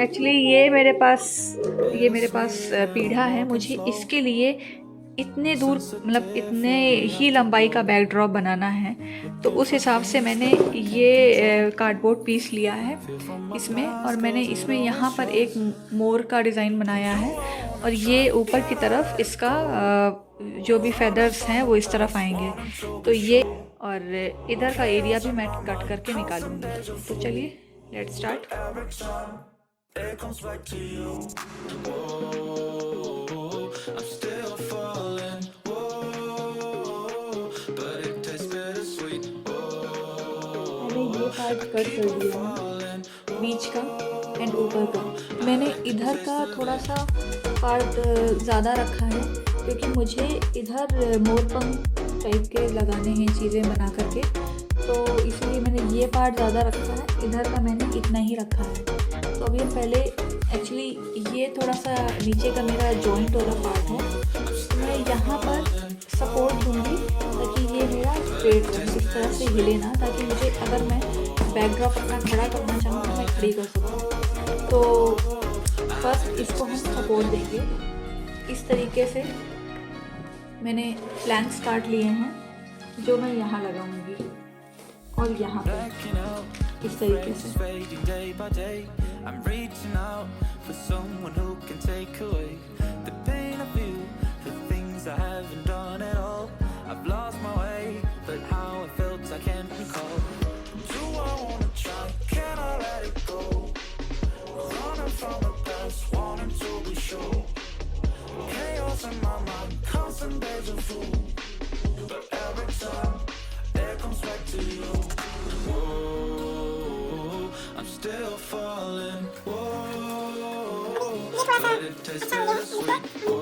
Actually ये मेरे पास पीढ़ा है। मुझे इसके लिए इतने दूर मतलब इतने ही लंबाई का बैकड्रॉप बनाना है, तो उस हिसाब से मैंने ये कार्डबोर्ड पीस लिया है इसमें, और मैंने इसमें यहाँ पर एक मोर का डिज़ाइन बनाया है, और ये ऊपर की तरफ इसका जो भी फेदर्स हैं वो इस तरफ आएंगे। तो ये और इधर का एरिया भी मैं कट करके निकालूंगी। तो चलिए let's start. It comes back to you. Whoa, I'm still falling. Whoa, but it tastes bittersweet. मैंने ये पार्ट कट कर दिया है, बीच का एंड ऊपर का। मैंने इधर का थोड़ा सा पार्ट ज़्यादा रखा है, क्योंकि मुझे इधर मोरपंख टाइप के लगाने हैं चीज़ें बना करके, तो इसलिए मैंने ये पार्ट ज़्यादा रखा है। इधर का मैंने इतना ही रखा है। तो अभी हम पहले एक्चुअली ये थोड़ा सा नीचे का मेरा जॉइंट वाला पार्ट है, तो मैं यहाँ पर सपोर्ट दूँगी ताकि ये मेरा स्ट्रेट इस तरह से हिले ना, ताकि मुझे अगर मैं बैकड्रॉप अपना खड़ा करना चाहूँ तो मैं खड़ी कर सकूँ। तो फर्स्ट इसको हम सपोर्ट देंगे इस तरीके से। मैंने फ्लैंक्स काट लिए हैं जो मैं यहाँ लगाऊंगी, और यहाँ पर इस तरीके से। I'm reaching out for someone who can take away the pain I feel, the things I haven't done at all. I've lost my way, but how it felt I can't recall. Do I wanna try? Can I let it go? Running from the past, wanting to be sure. Chaos in my mind, constant deja vu. But every time it comes back to you. Whoa, I'm still falling. Whoa, but it tastes bittersweet. Whoa,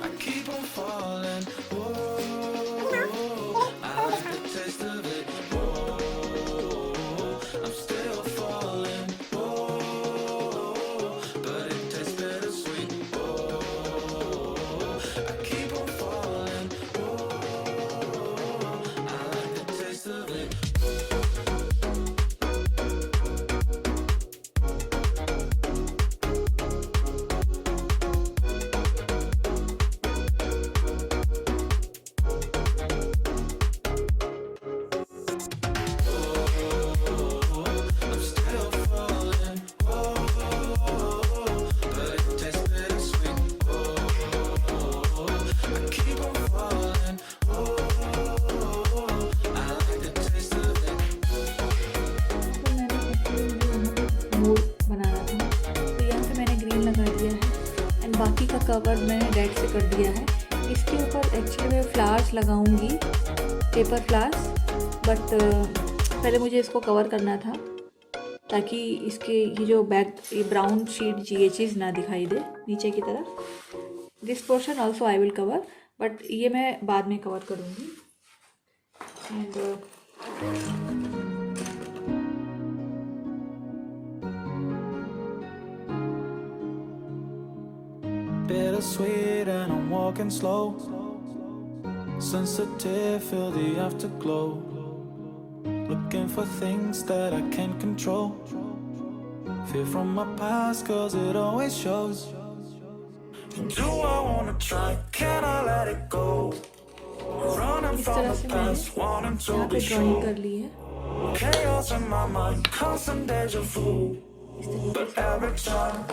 I keep on falling. Whoa, I like the taste of it. Whoa, I'm still falling. Whoa, but it tastes bittersweet. Whoa, I keep on falling. Whoa, I like the taste of it. बाकी का cover मैंने red से कर दिया है। इसके ऊपर actually मैं फ्लावर्स लगाऊंगी, पेपर फ्लावर्स, बट पहले मुझे इसको कवर करना था ताकि इसके ये जो ये ब्राउन शीट ये चीज़ ना दिखाई दे नीचे की तरफ। This portion also I will cover, but ये मैं बाद में कवर करूँगी। And bittersweet and I'm walking slow, sensitive, feel the afterglow, looking for things that I can't control, fear from my past cause it always shows. Do I wanna try, can I let it go, running from the past, wanting to be sure, chaos in my mind, constant deja vu, but every time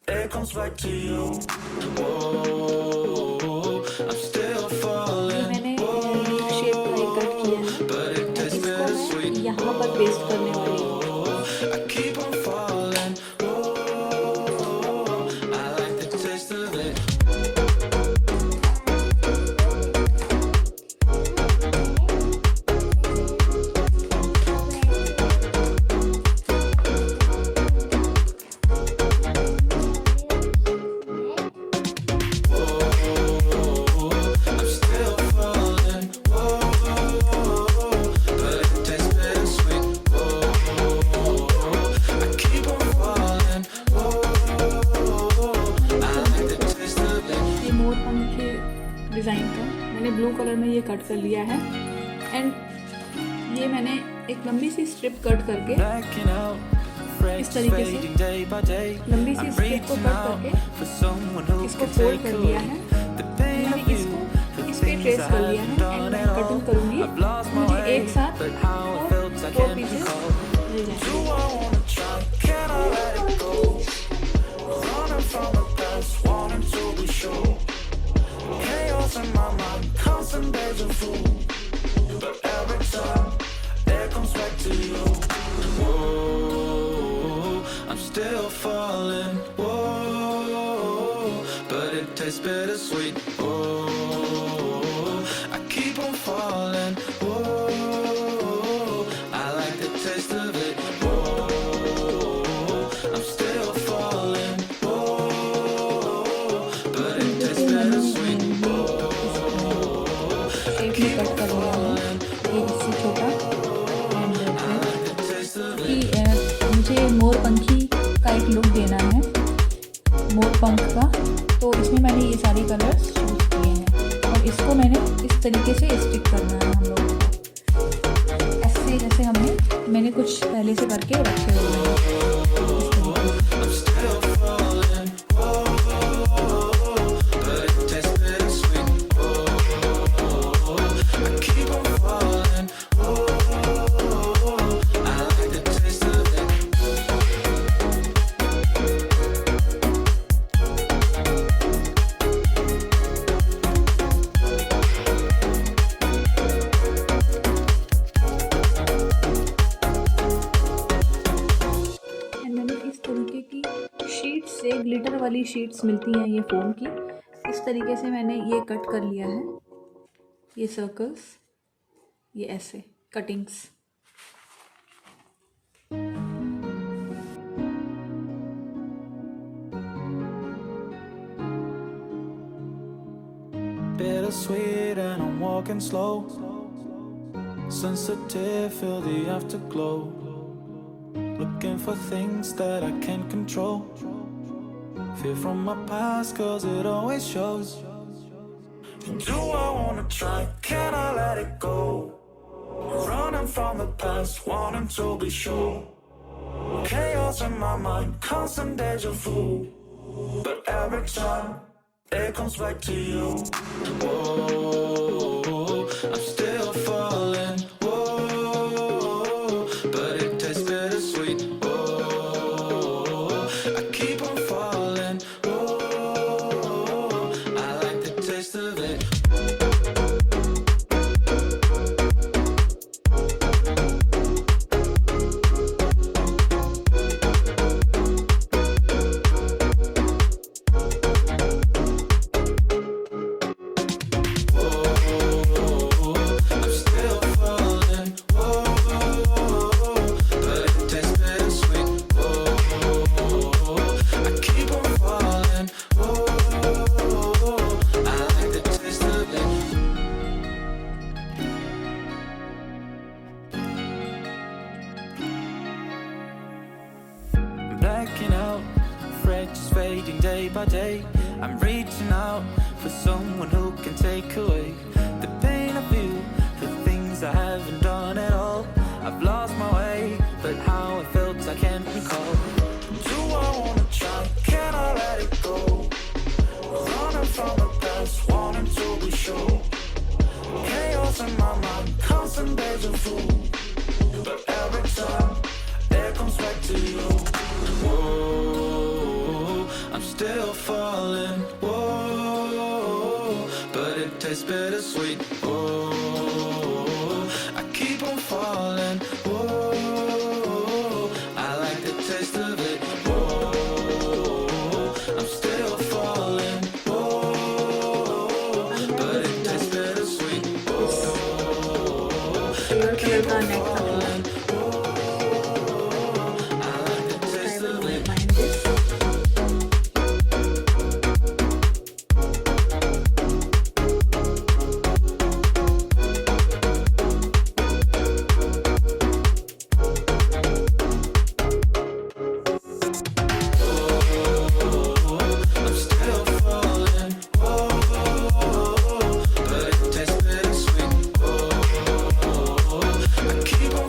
it comes back to you. Whoa, I'm still falling. मैंने leaf shape का एक cut किया है, but it tastes bittersweet. यहाँ पर paste करने वाली हूँ। I keep on falling. Whoa, I like the taste of it. Design का मैंने ब्लू कलर में ये कट कर लिया है, एंड ये मैंने एक लंबी सी स्ट्रिप कट करके इस तरीके से लंबी सी स्ट्रिप को कट करके इसको फोल्ड कर लिया है। मैंने इसको इस पे ट्रेस कर लिया है एंड मैं कटिंग करूँगी। मुझे एक साथ 4 pieces mill I'm still falling, whoa, but it tastes bittersweet, whoa. I keep on falling, whoa. I like the taste of it, whoa. I'm still falling, whoa, but it tastes bittersweet, whoa. I keep on falling, छोटा मुझे मोर पंखी का एक look देना है, मोर पंख का। तो इसमें मैंने ये सारे कलर्स चूज़ किए हैं और इसको मैंने इस तरीके से स्टिक करना है हम लोगों को, ऐसे जैसे मैंने कुछ पहले से करके रखे हुए हैं। ग्लिटर वाली शीट्स मिलती हैं ये फोम की, इस तरीके से मैंने ये कट कर लिया है, ये सर्कल्स, ये ऐसे cuttings. Bittersweet and I'm walking slow, sensitive, feel the afterglow, looking for things that I can't control. Fear from my past, cause it always shows. Do I wanna try? Can I let it go? Running from the past, wanting to be sure. Chaos in my mind, constant deja vu. But every time, it comes back to you. Whoa, I'm still falling. Whoa, but it tastes bittersweet. Whoa, I keep on falling. Whoa, I like the taste of it. Blacking out, fret just fading day by day. I'm reaching out for someone who can take away the pain I feel, the things I haven't done at all. I've lost my way, but how I felt I can't recall. Do I wanna try? Can I let it go? Running from the past, wanting to be sure. Chaos in my mind, constant deja vu. But every time, it comes back to you. Whoa, I'm still falling. Whoa, but it tastes bittersweet. Whoa, I keep on falling. Whoa, I like the taste of it. Whoa, I'm still falling. Whoa, but it tastes bittersweet. Whoa, I keep on falling. Keep on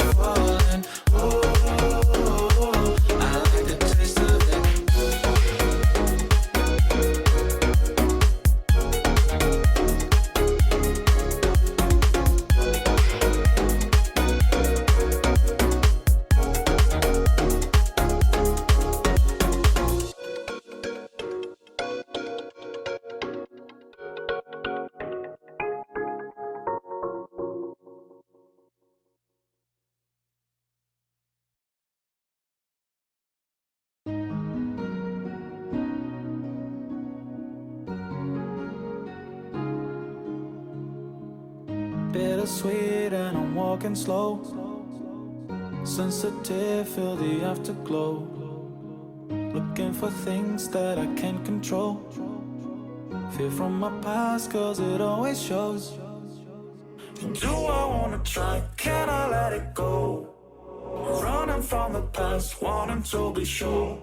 bittersweet and I'm walking slow. Sensitive, feel the afterglow. Looking for things that I can't control. Fear from my past, cause it always shows. Do I wanna try? Can I let it go? Running from the past, wanting to be sure.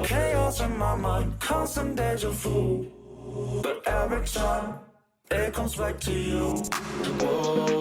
Chaos in my mind, constant deja vu. But every time, it comes back to you. Whoa.